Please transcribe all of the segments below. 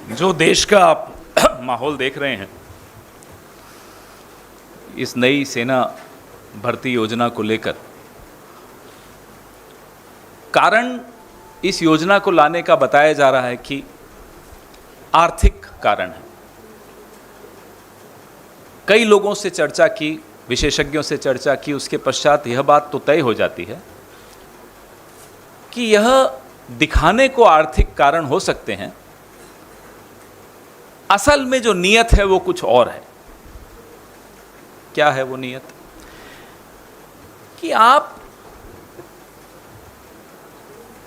जो देश का आप माहौल देख रहे हैं, इस नई सेना भर्ती योजना को लेकर, कारण इस योजना को लाने का बताया जा रहा है कि आर्थिक कारण है। कई लोगों से चर्चा की, विशेषज्ञों से चर्चा की, उसके पश्चात यह बात तो तय हो जाती है कि यह दिखाने को आर्थिक कारण हो सकते हैं, असल में जो नीयत है वो कुछ और है। क्या है वो नीयत? कि आप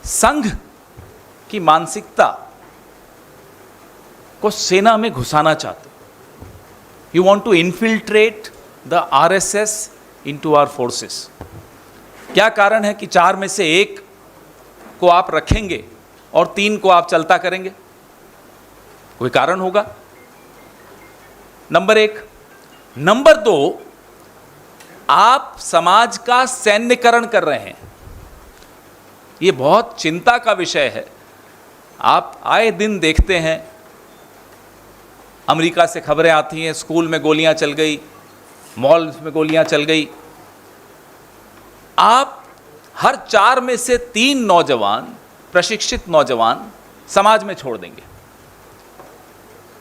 संघ की मानसिकता को सेना में घुसाना चाहते हो। You want to infiltrate the RSS into our forces. क्या कारण है कि 4 में से 1 को आप रखेंगे और 3 को आप चलता करेंगे? कोई कारण होगा, नंबर 1। नंबर 2, आप समाज का सैन्यकरण कर रहे हैं। ये बहुत चिंता का विषय है। आप आए दिन देखते हैं, अमेरिका से खबरें आती हैं, स्कूल में गोलियां चल गई, मॉल में गोलियां चल गई। आप हर 4 में से 3 नौजवान, प्रशिक्षित नौजवान समाज में छोड़ देंगे।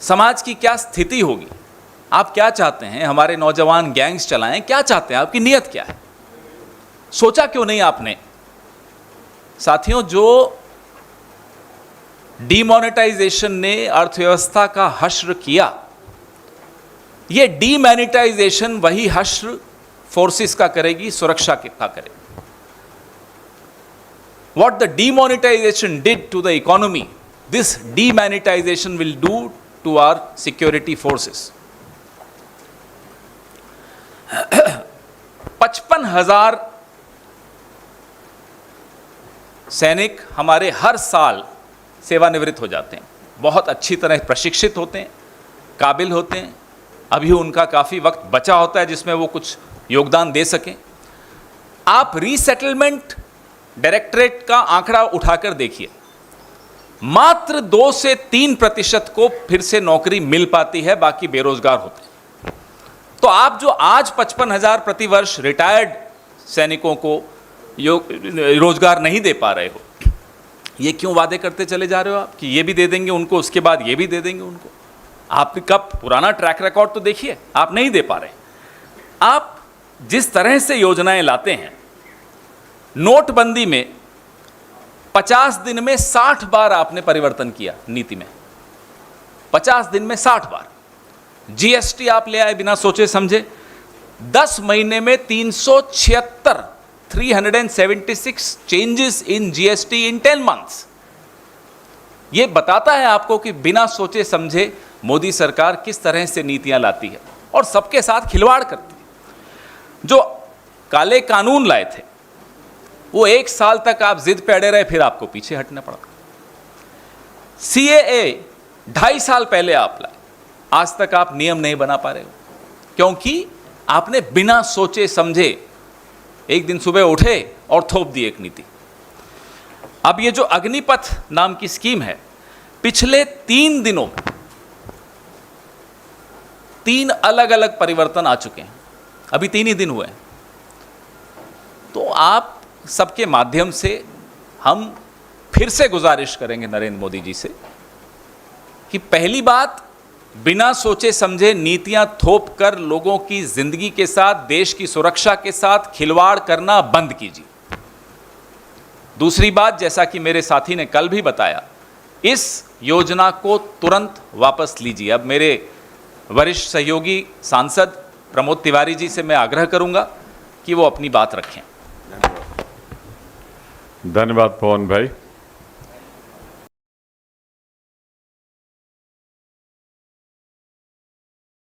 समाज की क्या स्थिति होगी? आप क्या चाहते हैं? हमारे नौजवान गैंग्स चलाएं? क्या चाहते हैं? आपकी नीयत क्या है? सोचा क्यों नहीं आपने? साथियों, जो डीमोनेटाइजेशन ने अर्थव्यवस्था का हश्र किया, ये डीमैनिटाइजेशन वही हश्र फोर्सेस का करेगी, सुरक्षा का करेगी। What the demonetisation did to the economy, this demonetisation will do to our security forces। 55,000 सैनिक हमारे हर साल सेवानिवृत्त हो जाते हैं। बहुत अच्छी तरह प्रशिक्षित होते हैं, काबिल होते हैं। अभी उनका काफ़ी वक्त बचा होता है जिसमें वो कुछ योगदान दे सकें। आप रीसेटलमेंट डायरेक्टरेट का आंकड़ा उठाकर देखिए, मात्र 2 से 3% को फिर से नौकरी मिल पाती है, बाकी बेरोजगार होते हैं। तो आप जो आज 55,000 प्रतिवर्ष रिटायर्ड सैनिकों को रोजगार नहीं दे पा रहे हो, ये क्यों वादे करते चले जा रहे हो आप कि ये भी दे देंगे उनको, उसके बाद ये भी दे देंगे उनको? आपका पुराना ट्रैक रिकॉर्ड तो देखिए, आप नहीं दे पा रहे। आप जिस तरह से योजनाएं लाते हैं, नोटबंदी में 50 दिन में 60 बार आपने परिवर्तन किया नीति में। 50 दिन में 60 बार। जीएसटी आप ले आए बिना सोचे समझे। 10 महीने में 376 changes in GST in 10 months. ये बताता है आपको कि बिना सोचे समझे मोदी सरकार किस तरह से नीतियां लाती है और सबके साथ खिलवाड़ करती है। जो काले कानून लाए थे, वो 1 साल तक आप जिद पे अड़े रहे, फिर आपको पीछे हटना पड़ा। सीएए 2.5 साल पहले आप लाए, आज तक आप नियम नहीं बना पा रहे हो, क्योंकि आपने बिना सोचे समझे एक दिन सुबह उठे और थोप दी एक नीति। अब ये जो अग्निपथ नाम की स्कीम है, पिछले 3 दिनों में 3 अलग अलग परिवर्तन आ चुके हैं। अभी 3 ही दिन हुए हैं। तो आप सबके माध्यम से हम फिर से गुजारिश करेंगे नरेंद्र मोदी जी से कि पहली बात, बिना सोचे समझे नीतियां थोप कर लोगों की जिंदगी के साथ, देश की सुरक्षा के साथ खिलवाड़ करना बंद कीजिए। दूसरी बात, जैसा कि मेरे साथी ने कल भी बताया, इस योजना को तुरंत वापस लीजिए। अब मेरे वरिष्ठ सहयोगी सांसद प्रमोद तिवारी जी से मैं आग्रह करूंगा कि वो अपनी बात रखें। धन्यवाद पवन भाई।